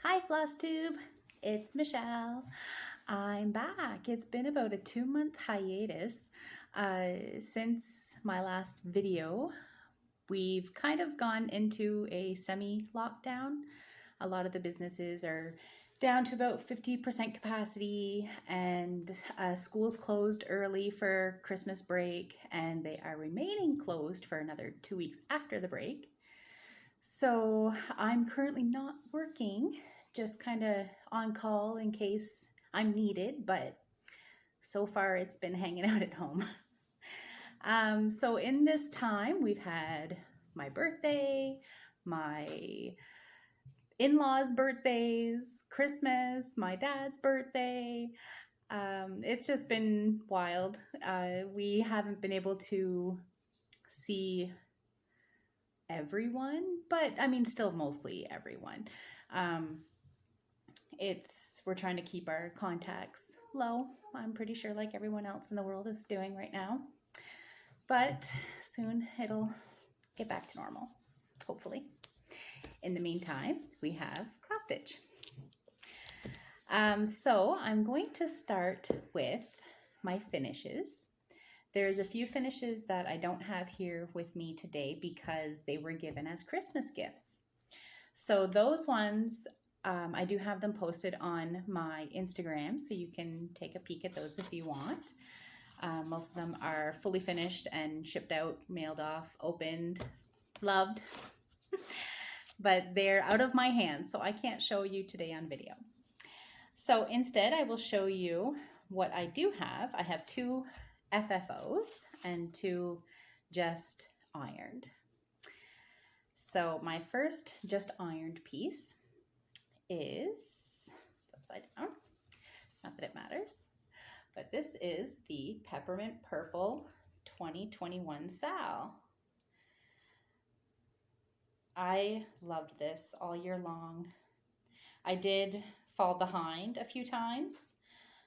Hi Flosstube, it's Michelle. I'm back. It's been about a 2-month hiatus since my last video. We've kind of gone into a semi-lockdown. A lot of the businesses are down to about 50% capacity, and schools closed early for Christmas break, and they are remaining closed for another 2 weeks after the break. So I'm currently not working, just kind of on call in case I'm needed, but so far it's been hanging out at home. So in this time, we've had my birthday, my in-laws' birthdays, Christmas, my dad's birthday. It's just been wild. We haven't been able to see everyone, but I mean, still mostly everyone. We're trying to keep our contacts low. I'm pretty sure like everyone else in the world is doing right now. But soon it'll get back to normal, hopefully. In the meantime, we have cross stitch. So I'm going to start with my finishes. There's a few finishes that I don't have here with me today because they were given as Christmas gifts. So those ones, I do have them posted on my Instagram, so you can take a peek at those if you want. Most of them are fully finished and shipped out, mailed off, opened, loved. But they're out of my hands, so I can't show you today on video. So instead, I will show you what I do have. I have 2 FFOs and 2 just ironed. So my first just ironed piece is upside down. Not that it matters, but this is the Peppermint Purple 2021 Sal. I loved this all year long. I did fall behind a few times.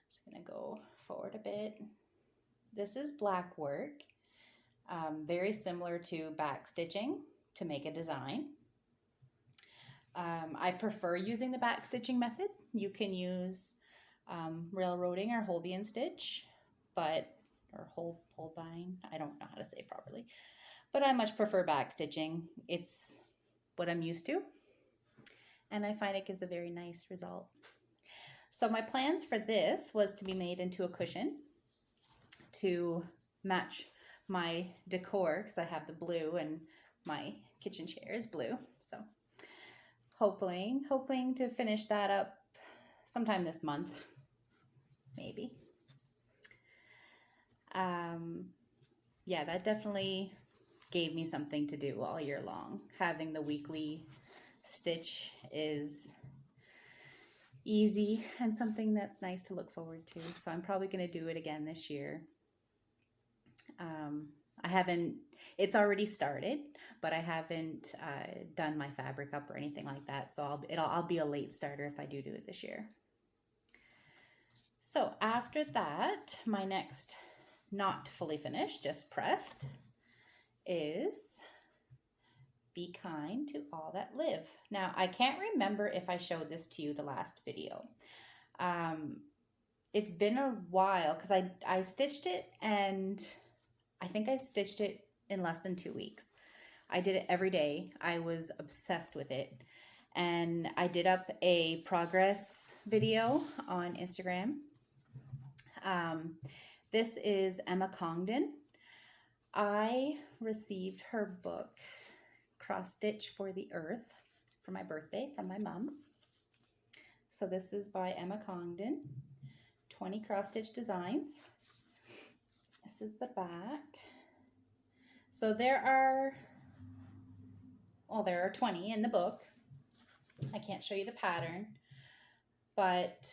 Just gonna go forward a bit. This is black work, very similar to back stitching to make a design. I prefer using the back stitching method. You can use railroading or Holbein stitch, or Holbein, I don't know how to say it properly, but I much prefer back stitching. It's what I'm used to, and I find it gives a very nice result. So my plans for this was to be made into a cushion to match my decor, because I have the blue and my kitchen chair is blue. So hoping to finish that up sometime this month, maybe. Yeah, that definitely gave me something to do all year long. Having the weekly stitch is easy and something that's nice to look forward to. So I'm probably going to do it again this year. I haven't, it's already started, but I haven't done my fabric up or anything like that. So I'll be a late starter if I do it this year. So after that, my next not fully finished, just pressed, is Be Kind to All That Live. Now, I can't remember if I showed this to you the last video. It's been a while because I stitched it, and I think I stitched it in less than 2 weeks. I did it every day. I was obsessed with it. And I did up a progress video on Instagram. This is Emma Congdon. I received her book, Cross Stitch for the Earth, for my birthday from my mom. So this is by Emma Congdon, 20 cross stitch designs. This is the back. So there are 20 in the book. I can't show you the pattern, but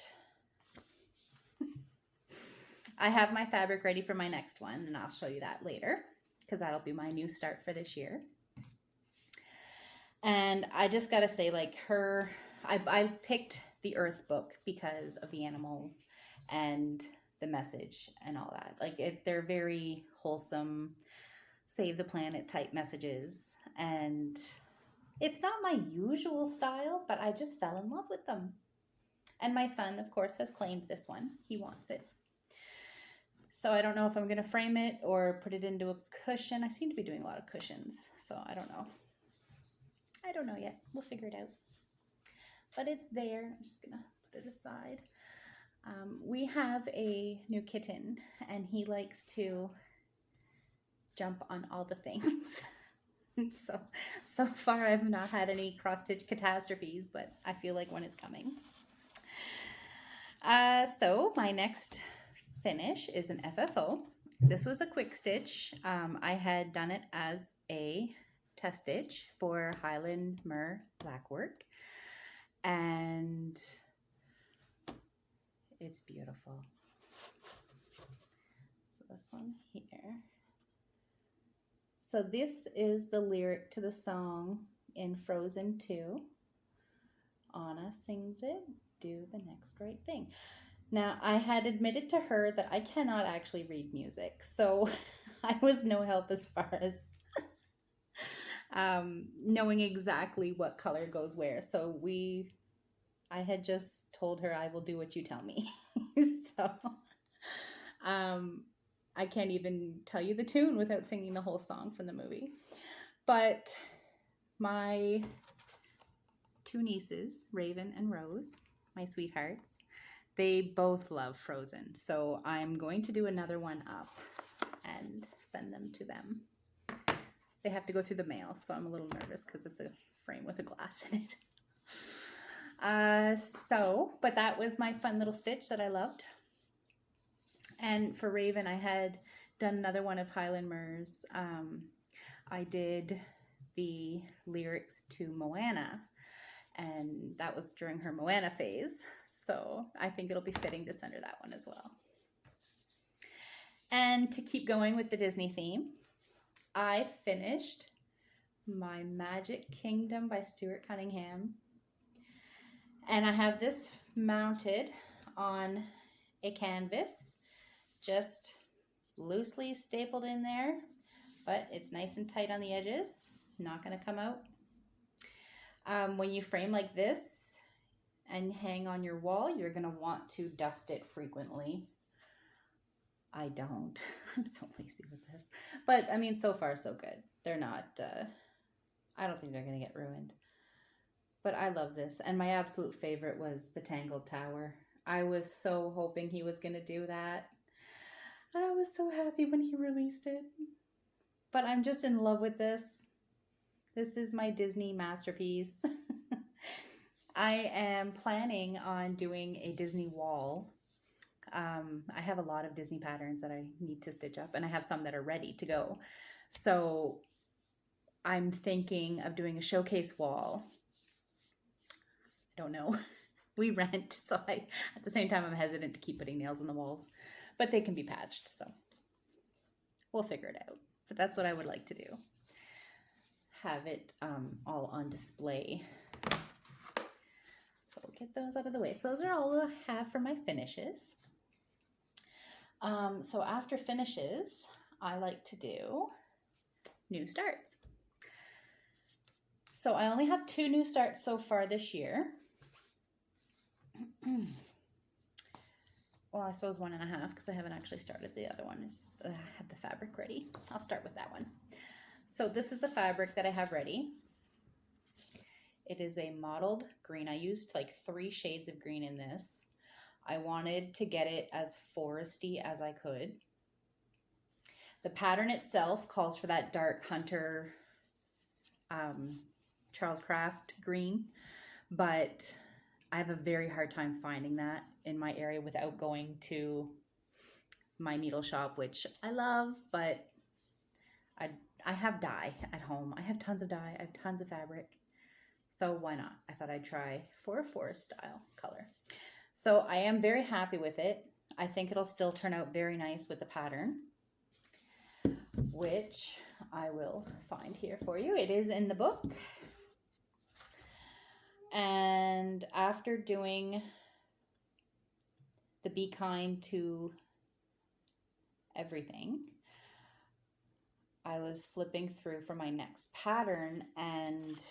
I have my fabric ready for my next one, and I'll show you that later because that'll be my new start for this year. And I just gotta say, like, I picked the Earth book because of the animals and the message and all that. Like, they're very wholesome, save the planet type messages, and It's not my usual style, but I just fell in love with them. And my son, of course, has claimed this one. He wants it. So I don't know if I'm going to frame it or put it into a cushion. I seem to be doing a lot of cushions, so I don't know. I don't know yet. We'll figure it out. But it's there. I'm just going to put it aside. We have a new kitten, and he likes to jump on all the things. So far I've not had any cross-stitch catastrophes, but I feel like one is coming. So my next finish is an FFO. This was a quick stitch. I had done it as a test stitch for Highland Myrrh Blackwork, and it's beautiful. So this one here. So this is the lyric to the song in Frozen 2. Anna sings it, do the next right thing. Now, I had admitted to her that I cannot actually read music, so I was no help as far as knowing exactly what color goes where. So I had just told her, I will do what you tell me. So I can't even tell you the tune without singing the whole song from the movie. But my two nieces, Raven and Rose, my sweethearts, they both love Frozen. So I'm going to do another one up and send them to them. They have to go through the mail, so I'm a little nervous because it's a frame with a glass in it. But that was my fun little stitch that I loved. And for Raven, I had done another one of Highland Myrrh's. I did the lyrics to Moana, and that was during her Moana phase. So I think it'll be fitting to send her that one as well. And to keep going with the Disney theme, I finished my Magic Kingdom by Stuart Cunningham. And I have this mounted on a canvas, just loosely stapled in there, but it's nice and tight on the edges, not going to come out. When you frame like this and hang on your wall, you're going to want to dust it frequently. I don't. I'm so lazy with this. But, I mean, so far so good. They're not, I don't think they're going to get ruined. But I love this. And my absolute favorite was the Tangled Tower. I was so hoping he was going to do that. And I was so happy when he released it. But I'm just in love with this. This is my Disney masterpiece. I am planning on doing a Disney wall. I have a lot of Disney patterns that I need to stitch up, and I have some that are ready to go. So I'm thinking of doing a showcase wall. I don't know. We rent, so at the same time I'm hesitant to keep putting nails in the walls, but they can be patched, so we'll figure it out. But that's what I would like to do. Have it all on display. So we'll get those out of the way. So those are all I have for my finishes. So after finishes, I like to do new starts. So I only have 2 new starts so far this year. Well, I suppose 1.5 because I haven't actually started the other one. I have the fabric ready. I'll start with that one. So this is the fabric that I have ready. It is a mottled green. I used like 3 shades of green in this. I wanted to get it as foresty as I could. The pattern itself calls for that dark hunter Charles Craft green, but I have a very hard time finding that in my area without going to my needle shop, which I love, but I have dye at home. I have tons of dye. I have tons of fabric. So why not? I thought I'd try for a forest style color. So I am very happy with it. I think it'll still turn out very nice with the pattern, which I will find here for you. It is in the book. And after doing the Be Kind to Everything, I was flipping through for my next pattern, and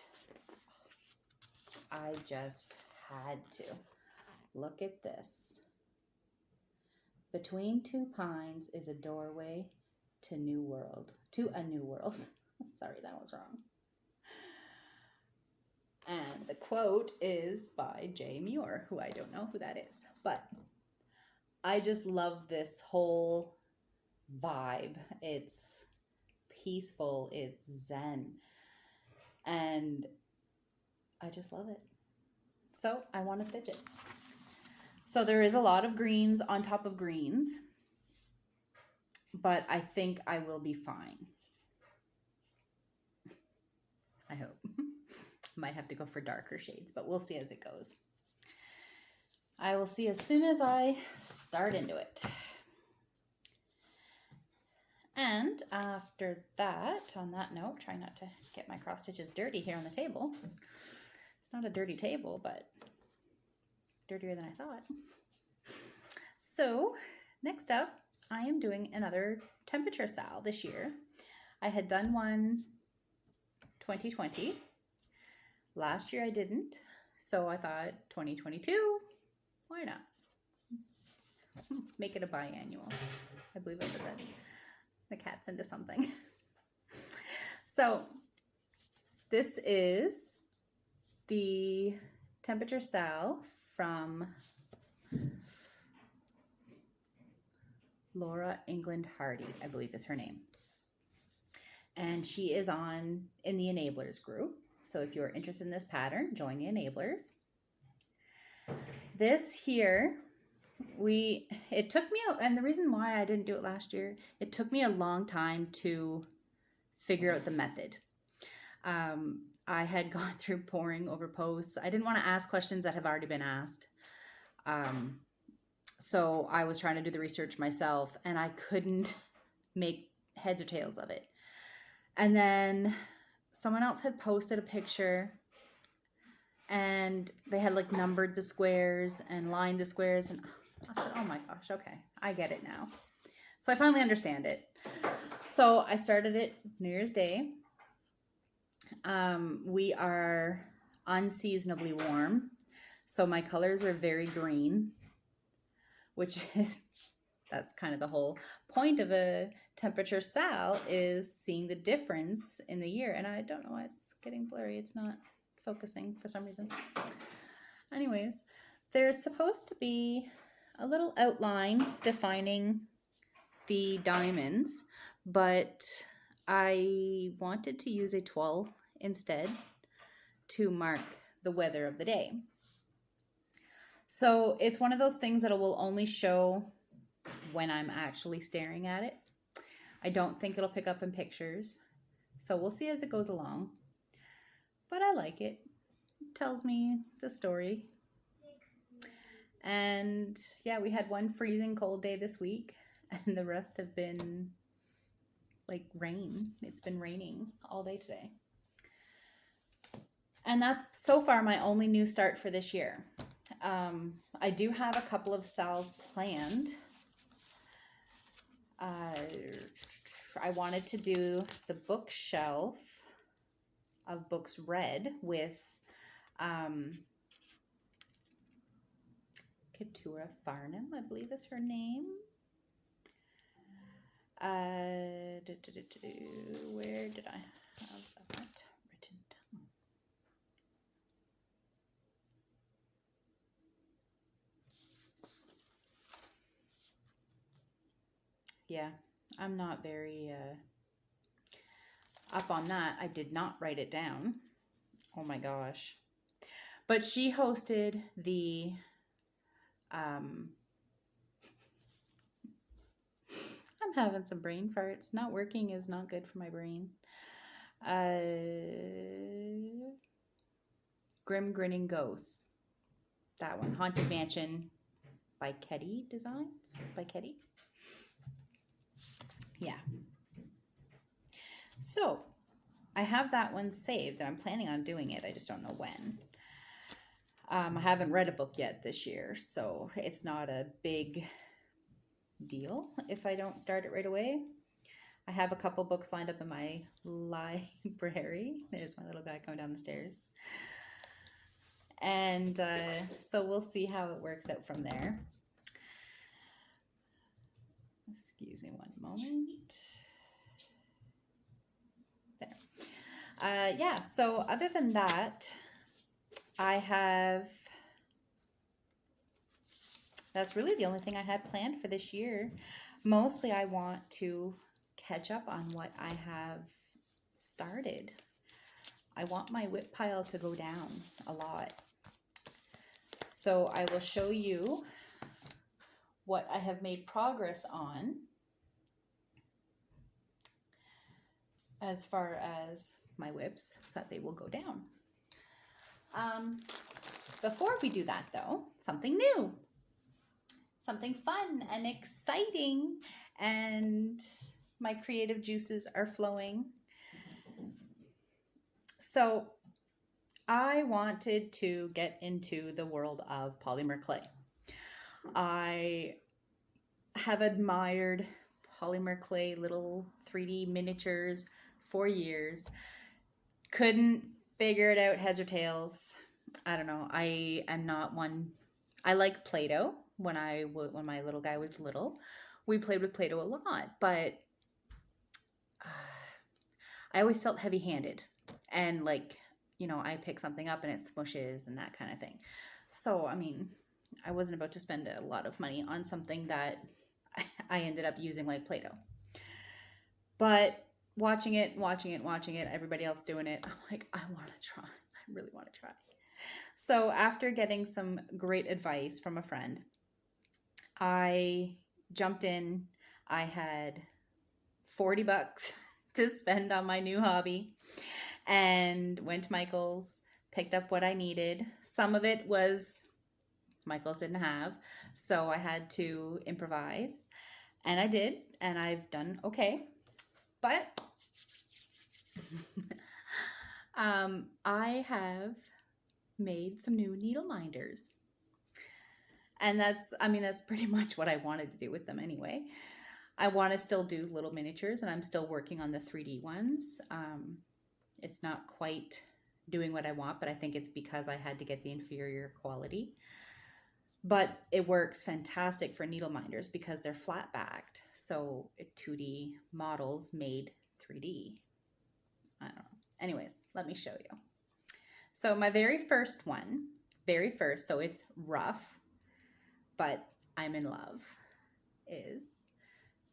I just had to. Look at this. Between two pines is a doorway to a new world. Sorry, that was wrong. And the quote is by J. Muir, who I don't know who that is. But I just love this whole vibe. It's peaceful, it's zen, and I just love it. So I want to stitch it. So there is a lot of greens on top of greens, but I think I will be fine. I hope. Might have to go for darker shades, but we'll see as it goes. I will see as soon as I start into it. And after that, on that note, try not to get my cross stitches dirty here on the table. It's not a dirty table, but dirtier than I thought. So next up, I am doing another temperature sal this year. I had done one 2020. Last year I didn't, so I thought 2022, why not? Make it a biannual. I believe I said that. The cat's into something. So this is the temperature sal from Laura England Hardy, I believe is her name. And she is in the Enablers group. So if you're interested in this pattern, join the Enablers. This here, it took me, and the reason why I didn't do it last year, it took me a long time to figure out the method. I had gone through poring over posts. I didn't want to ask questions that have already been asked. So I was trying to do the research myself, and I couldn't make heads or tails of it. And then someone else had posted a picture, and they had like numbered the squares and lined the squares, and I said, oh my gosh, okay, I get it now. So I finally understand it. So I started it New Year's Day. We are unseasonably warm, so my colors are very green, that's kind of the whole point of a temperature sal, is seeing the difference in the year. And I don't know why it's getting blurry. It's not focusing for some reason. Anyways, there's supposed to be a little outline defining the diamonds, but I wanted to use a toile instead to mark the weather of the day. So it's one of those things that will only show when I'm actually staring at it. I don't think it'll pick up in pictures, so we'll see as it goes along. But I like it. It tells me the story. And yeah, we had one freezing cold day this week, and the rest have been like rain. It's been raining all day today. And that's so far my only new start for this year. I do have a couple of sals planned. I wanted to do the bookshelf of books read with Keturah Farnham, I believe is her name. Where did I have that written down? Yeah, I'm not very up on that. I did not write it down. Oh my gosh. But she hosted the I'm having some brain farts. Not working is not good for my brain. Grim Grinning Ghosts. That one. Haunted Mansion by Ketty Designs. By Ketty. Yeah. So I have that one saved, and I'm planning on doing it. I just don't know when. I haven't read a book yet this year, so it's not a big deal if I don't start it right away. I have a couple books lined up in my library. There's my little guy coming down the stairs. And so we'll see how it works out from there. Excuse me one moment. There. Yeah, so other than that, that's really the only thing I had planned for this year. Mostly I want to catch up on what I have started. I want my whip pile to go down a lot. So I will show you what I have made progress on as far as my whips so that they will go down. Before we do that though, something new, something fun and exciting, and my creative juices are flowing. So I wanted to get into the world of polymer clay. I have admired polymer clay little 3D miniatures for years. Couldn't figure it out, heads or tails. I don't know. I am not one. I like Play-Doh. When my little guy was little, we played with Play-Doh a lot, but I always felt heavy-handed, and like, you know, I pick something up and it smushes and that kind of thing. So, I mean, I wasn't about to spend a lot of money on something that I ended up using like Play-Doh. But watching it, everybody else doing it, I'm like, I want to try. I really want to try. So after getting some great advice from a friend, I jumped in. I had $40 to spend on my new hobby and went to Michael's, picked up what I needed. Some of it was Michael's didn't have, so I had to improvise, and I did, and I've done okay. But I have made some new needle minders, and that's pretty much what I wanted to do with them anyway. I want to still do little miniatures, and I'm still working on the 3D ones. It's not quite doing what I want, but I think it's because I had to get the inferior quality. But it works fantastic for needle minders because they're flat backed. So 2D models made 3D. I don't know. Anyways, let me show you. So my very first, so it's rough, but I'm in love, is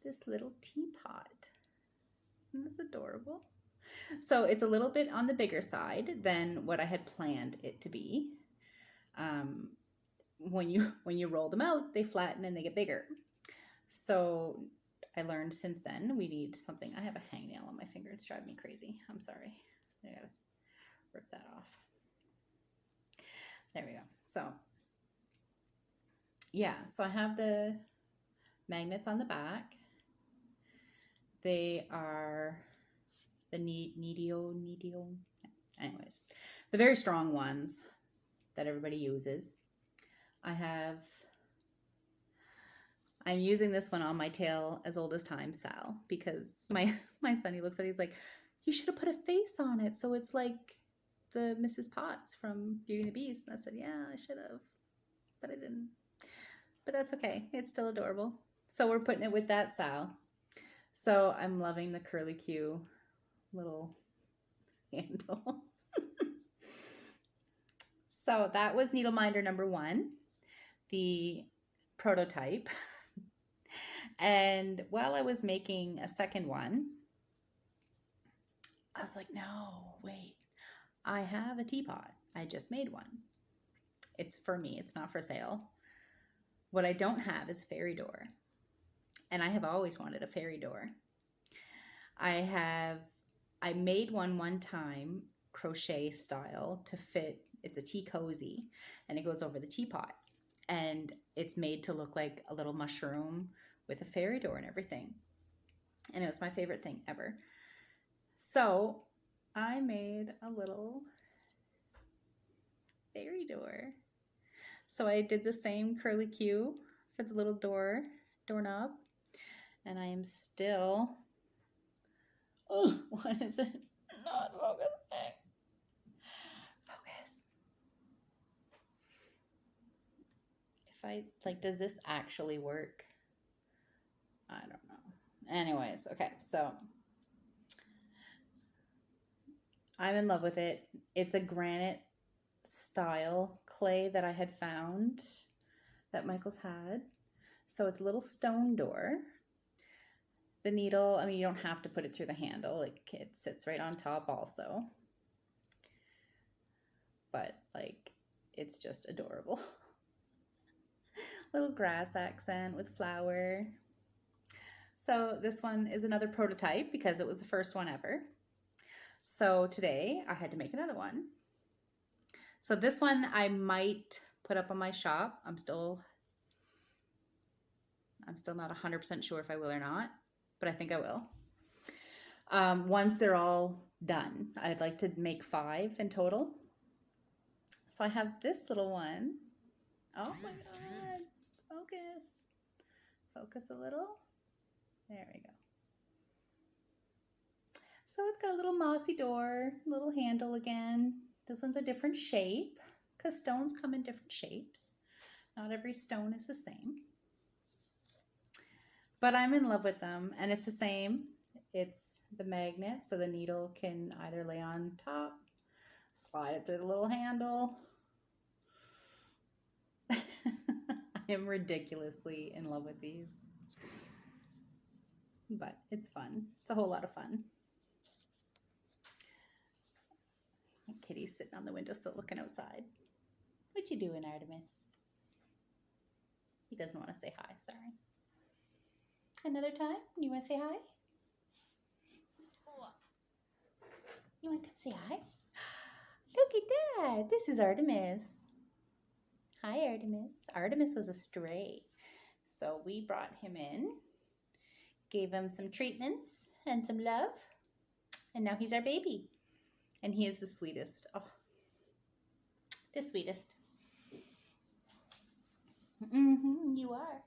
this little teapot. Isn't this adorable? So it's a little bit on the bigger side than what I had planned it to be. When you roll them out, they flatten and they get bigger. So I learned since then we need something. I have a hangnail on my finger. It's driving me crazy. I'm sorry. I gotta rip that off. There we go. So yeah, so I have the magnets on the back. They are the Nidio. Anyways, the very strong ones that everybody uses. I'm using this one on my tail as old as time, Sal, because my son, he looks at it, he's like, you should have put a face on it so it's like the Mrs. Potts from Beauty and the Beast. And I said, yeah, I should have, but I didn't. But that's okay. It's still adorable. So we're putting it with that, Sal. So I'm loving the curly Q little handle. So that was needle minder number 1, the prototype. And while I was making a second one, I was like, no, wait, I have a teapot. I just made one. It's for me. It's not for sale. What I don't have is a fairy door. And I have always wanted a fairy door. I made one time, crochet style, to fit. It's a tea cozy, and it goes over the teapot. And it's made to look like a little mushroom with a fairy door and everything. And it was my favorite thing ever. So I made a little fairy door. So I did the same curly Q for the little doorknob. And I am still, why is it not focusing? Focus. does this actually work? I don't know. Anyways, okay, so I'm in love with it. It's a granite style clay that I had found that Michael's had. So it's a little stone door. The needle, I mean, you don't have to put it through the handle. It sits right on top also. But, like, it's just adorable. Little grass accent with flower. So this one is another prototype because it was the first one ever. So today I had to make another one. So this one I might put up on my shop. I'm still not 100% sure if I will or not, but I think I will. Once they're all done, I'd like to make 5 in total. So I have this little one. Oh my God, focus. Focus a little. There we go. So it's got a little mossy door, little handle again. This one's a different shape because stones come in different shapes. Not every stone is the same. But I'm in love with them, and it's the same. It's the magnet, so the needle can either lay on top, slide it through the little handle. I am ridiculously in love with these. But it's fun. It's a whole lot of fun. My kitty's sitting on the windowsill looking outside. What you doing, Artemis? He doesn't want to say hi, sorry. Another time? You want to say hi? You want to come say hi? Look at that. This is Artemis. Hi, Artemis. Artemis was a stray. So we brought him in, gave him some treatments and some love, and now he's our baby. And he is the sweetest. Oh, the sweetest. You are.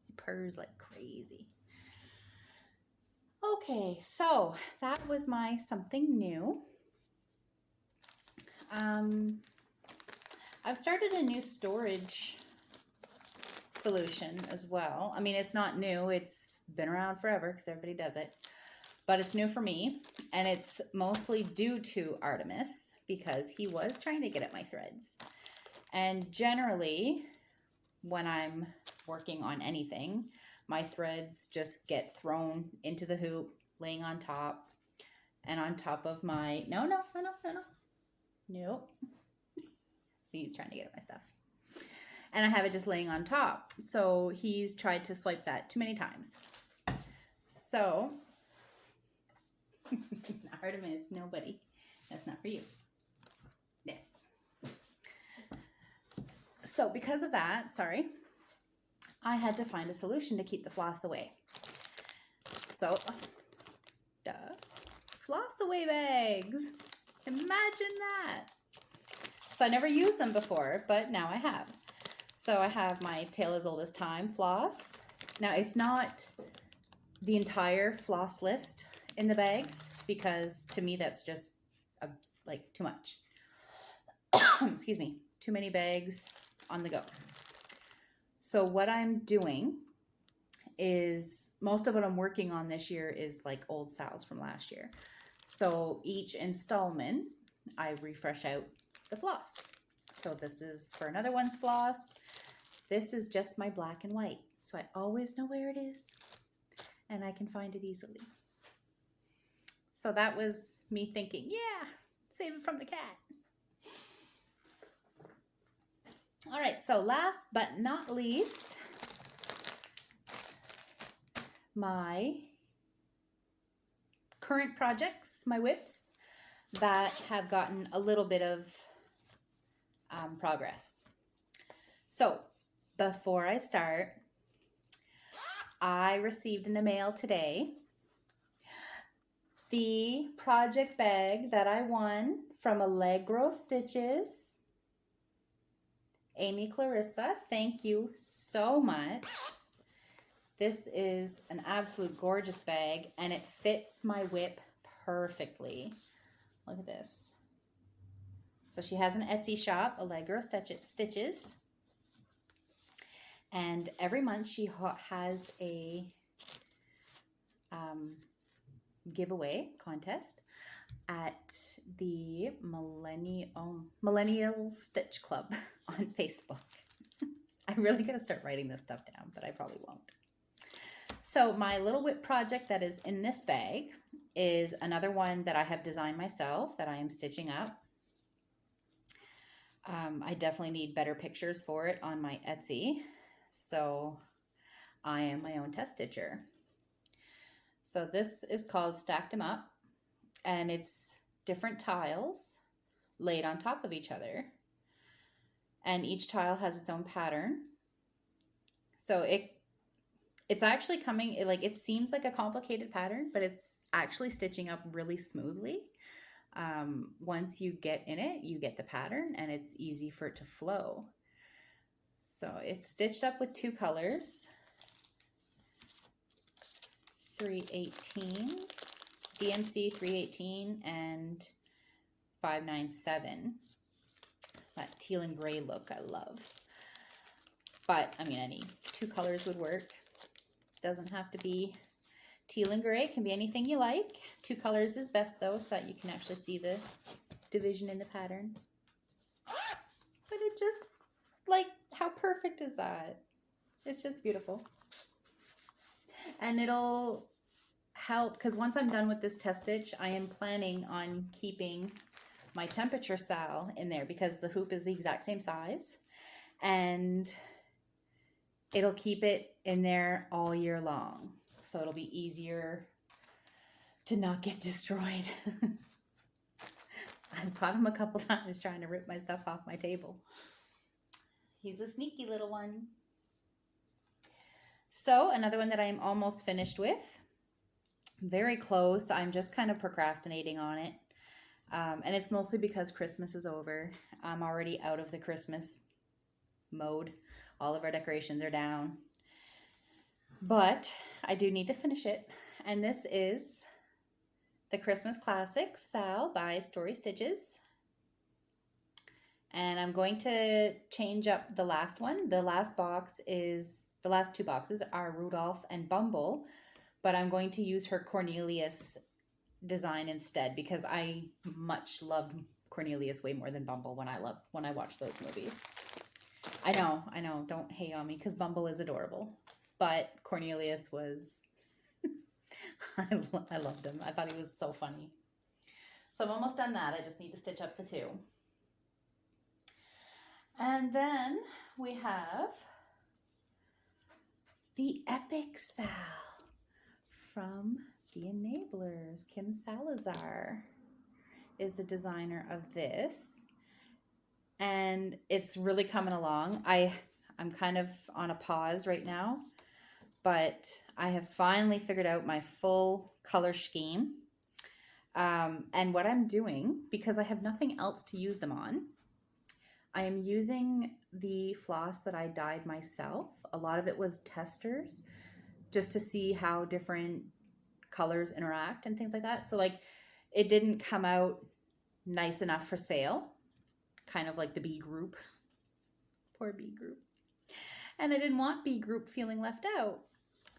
He purrs like crazy. Okay, so that was my something new. I've started a new storage solution as well. I mean, it's not new. It's been around forever because everybody does it. But it's new for me, and it's mostly due to Artemis because he was trying to get at my threads. And generally, when I'm working on anything, my threads just get thrown into the hoop, laying on top, and on top of my, no. See, he's trying to get at my stuff. And I have it just laying on top. So he's tried to swipe that too many times. So, Artemis, nobody. That's not for you. Yeah. So because of that, I had to find a solution to keep the floss away. So, floss away bags. Imagine that. So I never used them before, but now I have. So I have my Tale as Old as Time floss. Now it's not the entire floss list in the bags because to me that's just like too much. Excuse me, too many bags on the go. So what I'm doing is most of what I'm working on this year is like old styles from last year. So each installment, I refresh out the floss. So this is for another one's floss. This is just my black and white. So I always know where it is and I can find it easily. So that was me thinking, yeah, save it from the cat. All right, so last but not least, my current projects, my whips that have gotten a little bit of progress. So before I start, I received in the mail today the project bag that I won from Allegro Stitches. Amy Clarissa, thank you so much. This is an absolute gorgeous bag and it fits my whip perfectly. Look at this. So she has an Etsy shop, Allegro Stitches. And every month she has a giveaway contest at the Millennial Stitch Club on Facebook. I'm really going to start writing this stuff down, but I probably won't. So my little whip project that is in this bag is another one that I have designed myself that I am stitching up. I definitely need better pictures for it on my Etsy. So I am my own test stitcher. So this is called Stacked 'em Up, and it's different tiles laid on top of each other. And each tile has its own pattern. So it's actually coming, it seems like a complicated pattern, but it's actually stitching up really smoothly. Once you get in it, you get the pattern and it's easy for it to flow. So it's stitched up with 2 colors, 318, DMC 318 and 597. That teal and gray look I love. But I mean, any 2 colors would work. Doesn't have to be teal and gray. It can be anything you like. 2 colors is best though, so that you can actually see the division in the patterns. But it just, like, how perfect is that? It's just beautiful. And it'll help, because once I'm done with this test stitch, I am planning on keeping my temperature sal in there because the hoop is the exact same size. And it'll keep it in there all year long. So it'll be easier to not get destroyed. I've caught him a couple times trying to rip my stuff off my table. He's a sneaky little one. So another one that I am almost finished with. Very close. I'm just kind of procrastinating on it. And it's mostly because Christmas is over. I'm already out of the Christmas mode. All of our decorations are down. But I do need to finish it. And this is the Christmas Classic Sal by Story Stitches. And I'm going to change up the last one. The last 2 boxes are Rudolph and Bumble. But I'm going to use her Cornelius design instead because I much loved Cornelius way more than Bumble when I watched those movies. I know, don't hate on me because Bumble is adorable, but Cornelius was, I loved him. I thought he was so funny. So I'm almost done that. I just need to stitch up the 2. And then we have the Epic Sal from the Enablers. Kim Salazar is the designer of this. And it's really coming along. I'm kind of on a pause right now, but I have finally figured out my full color scheme. And what I'm doing, because I have nothing else to use them on, I am using the floss that I dyed myself. A lot of it was testers, just to see how different colors interact and things like that. So like it didn't come out nice enough for sale. Kind of like the B group. Poor B group. And I didn't want B group feeling left out.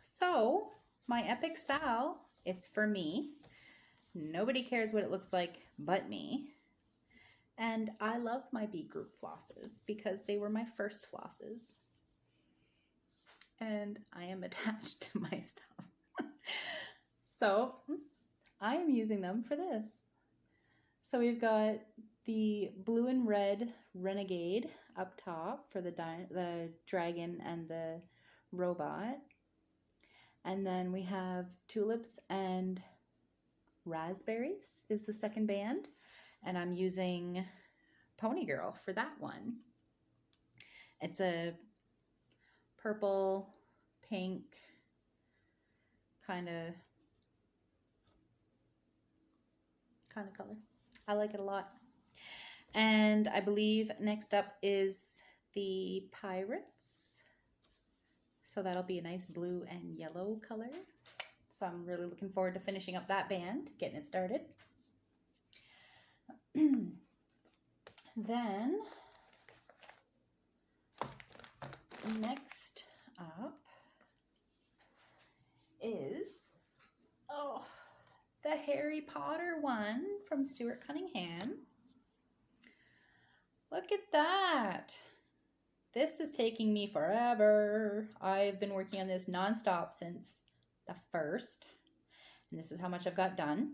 So my Epic Sal, it's for me. Nobody cares what it looks like but me. And I love my B group flosses because they were my first flosses. And I am attached to my stuff. So I am using them for this. So we've got the blue and red Renegade up top for the dragon and the robot. And then we have tulips and raspberries is the second band. And I'm using Pony Girl for that one. It's a purple, pink, kind of color. I like it a lot. And I believe next up is the Pirates. So that'll be a nice blue and yellow color. So I'm really looking forward to finishing up that band, getting it started. Then next up is, the Harry Potter one from Stuart Cunningham. Look at that. This is taking me forever. I've been working on this nonstop since the 1st. And this is how much I've got done.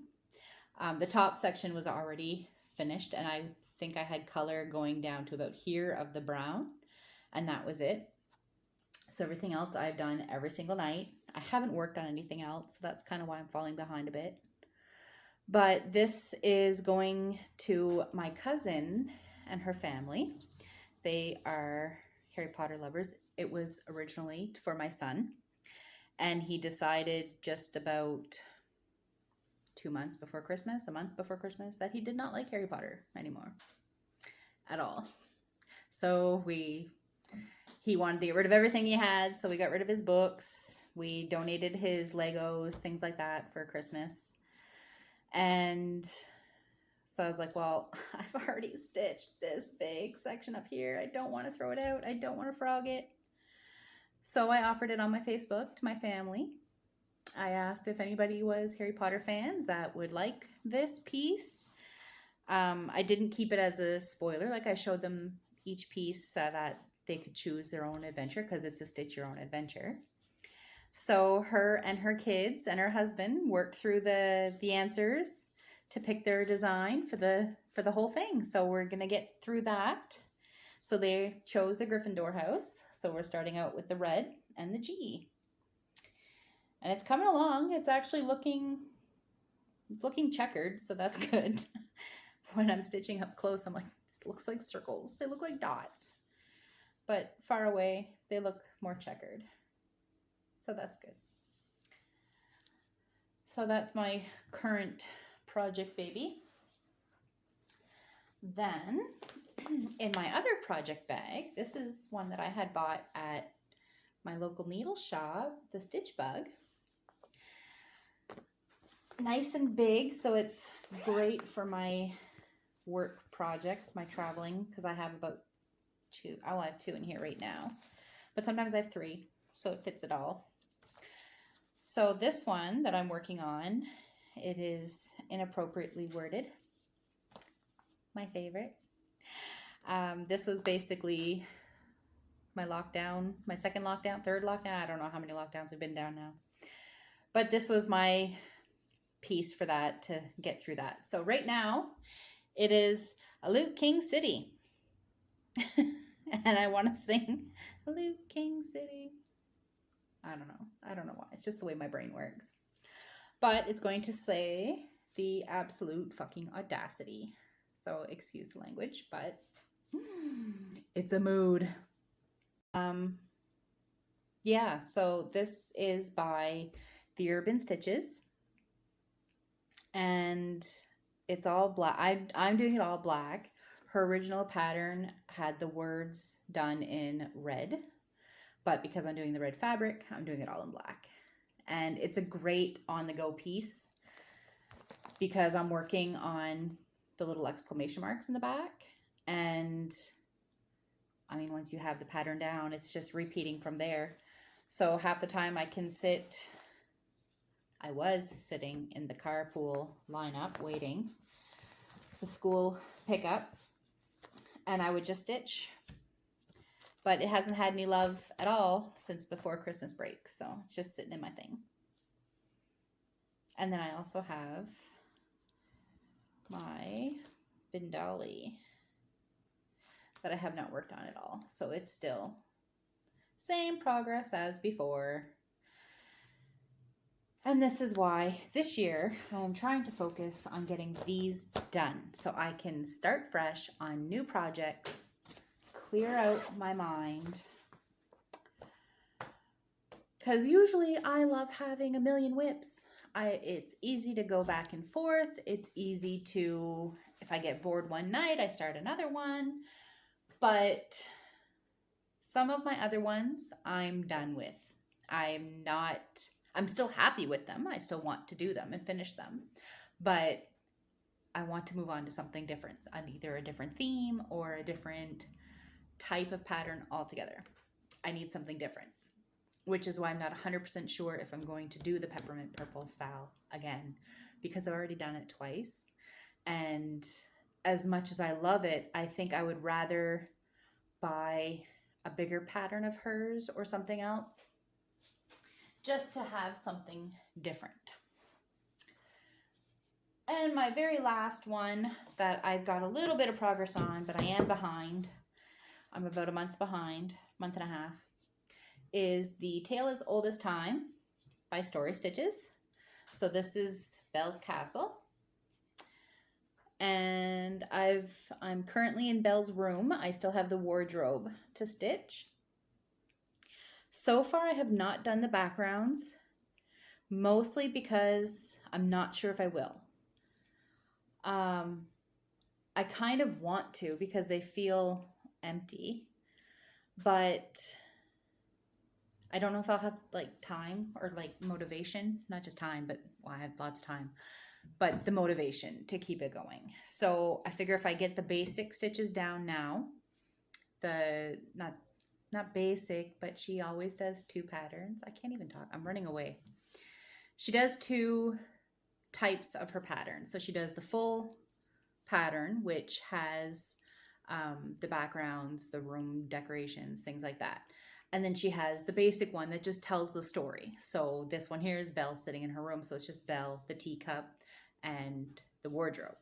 The top section was already finished, and I think I had color going down to about here of the brown, and that was it. So everything else I've done every single night. I haven't worked on anything else, so that's kind of why I'm falling behind a bit. But this is going to my cousin and her family. They are Harry Potter lovers. It was originally for my son, and he decided just about 2 months before Christmas, a month before Christmas, that he did not like Harry Potter anymore at all. So he wanted to get rid of everything he had, so we got rid of his books. We donated his Legos, things like that, for Christmas. And so I was like, well, I've already stitched this big section up here. I don't want to throw it out. I don't want to frog it. So I offered it on my Facebook to my family. I asked if anybody was Harry Potter fans that would like this piece. I didn't keep it as a spoiler. Like, I showed them each piece so that they could choose their own adventure, because it's a stitch your own adventure. So her and her kids and her husband worked through the answers to pick their design for the whole thing. So we're going to get through that. So they chose the Gryffindor house. So we're starting out with the red and the G. And it's coming along. It's actually looking checkered, so that's good. When I'm stitching up close, I'm like, this looks like circles. They look like dots. But far away, they look more checkered. So that's good. So that's my current project baby. Then, in my other project bag, this is one that I had bought at my local needle shop, the Stitch Bug. Nice and big, so it's great for my work projects, my traveling, because I have about 2. I'll have 2 in here right now. But sometimes I have 3, so it fits it all. So this one that I'm working on, it is inappropriately worded. My favorite. This was basically my lockdown, my second lockdown, third lockdown. I don't know how many lockdowns we've been down now. But this was my piece for that, to get through that. So right now, it is a Luke King City. And I want to sing Luke King City. I don't know why. It's just the way my brain works. But it's going to say the absolute fucking audacity. So excuse the language, but it's a mood. Yeah, so this is by The Urban Stitches. And it's all black. I'm doing it all black. Her original pattern had the words done in red. But because I'm doing the red fabric, I'm doing it all in black. And it's a great on-the-go piece, because I'm working on the little exclamation marks in the back. And I mean, once you have the pattern down, it's just repeating from there. So half the time I was sitting in the carpool lineup waiting the school pickup, and I would just stitch. But it hasn't had any love at all since before Christmas break, so it's just sitting in my thing. And then I also have my Bindali that I have not worked on at all. So it's still same progress as before. And this is why this year I'm trying to focus on getting these done so I can start fresh on new projects, clear out my mind. Because usually I love having a million whips. It's easy to go back and forth. It's easy to, if I get bored one night, I start another one. But some of my other ones I'm done with. I'm still happy with them. I still want to do them and finish them. But I want to move on to something different, on either a different theme or a different type of pattern altogether. I need something different, which is why I'm not 100% sure if I'm going to do the peppermint purple style again, because I've already done it twice. And as much as I love it, I think I would rather buy a bigger pattern of hers or something else just to have something different. And my very last one that I've got a little bit of progress on, but I am behind, I'm about a month behind, month and a half, is the Tale as Old as Time by Story Stitches. So this is Belle's Castle. And I'm currently in Belle's room. I still have the wardrobe to stitch. So far I have not done the backgrounds, mostly because I'm not sure if I will. I kind of want to because they feel empty, but I don't know if I'll have like time or like motivation, not just time, but well, I have lots of time, but the motivation to keep it going. So I figure if I get the basic stitches down now, the not basic, but she always does 2 patterns. I can't even talk. I'm running away. She does 2 types of her pattern. So she does the full pattern, which has the backgrounds, the room decorations, things like that. And then she has the basic one that just tells the story. So this one here is Belle sitting in her room. So it's just Belle, the teacup, and the wardrobe.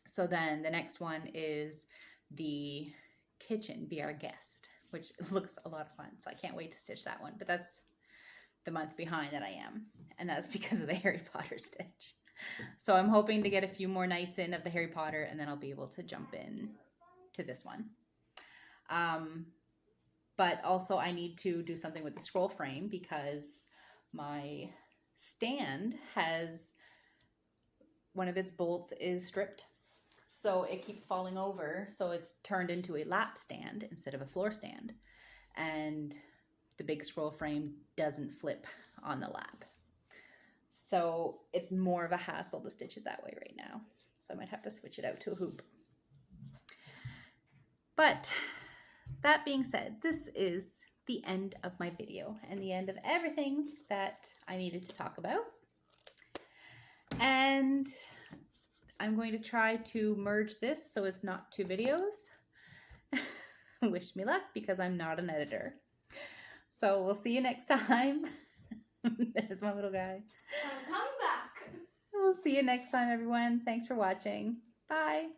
So then the next one is the kitchen, Be Our Guest, which looks a lot of fun. So I can't wait to stitch that one. But that's the month behind that I am. And that's because of the Harry Potter stitch. So I'm hoping to get a few more nights in of the Harry Potter, and then I'll be able to jump in to this one. But also I need to do something with the scroll frame because my stand has, one of its bolts is stripped. So it keeps falling over. So it's turned into a lap stand instead of a floor stand. And the big scroll frame doesn't flip on the lap. So it's more of a hassle to stitch it that way right now. So I might have to switch it out to a hoop. But that being said, this is the end of my video and the end of everything that I needed to talk about. And I'm going to try to merge this so it's not 2 videos. Wish me luck because I'm not an editor. So we'll see you next time. There's my little guy. I'm coming back. We'll see you next time, everyone. Thanks for watching. Bye.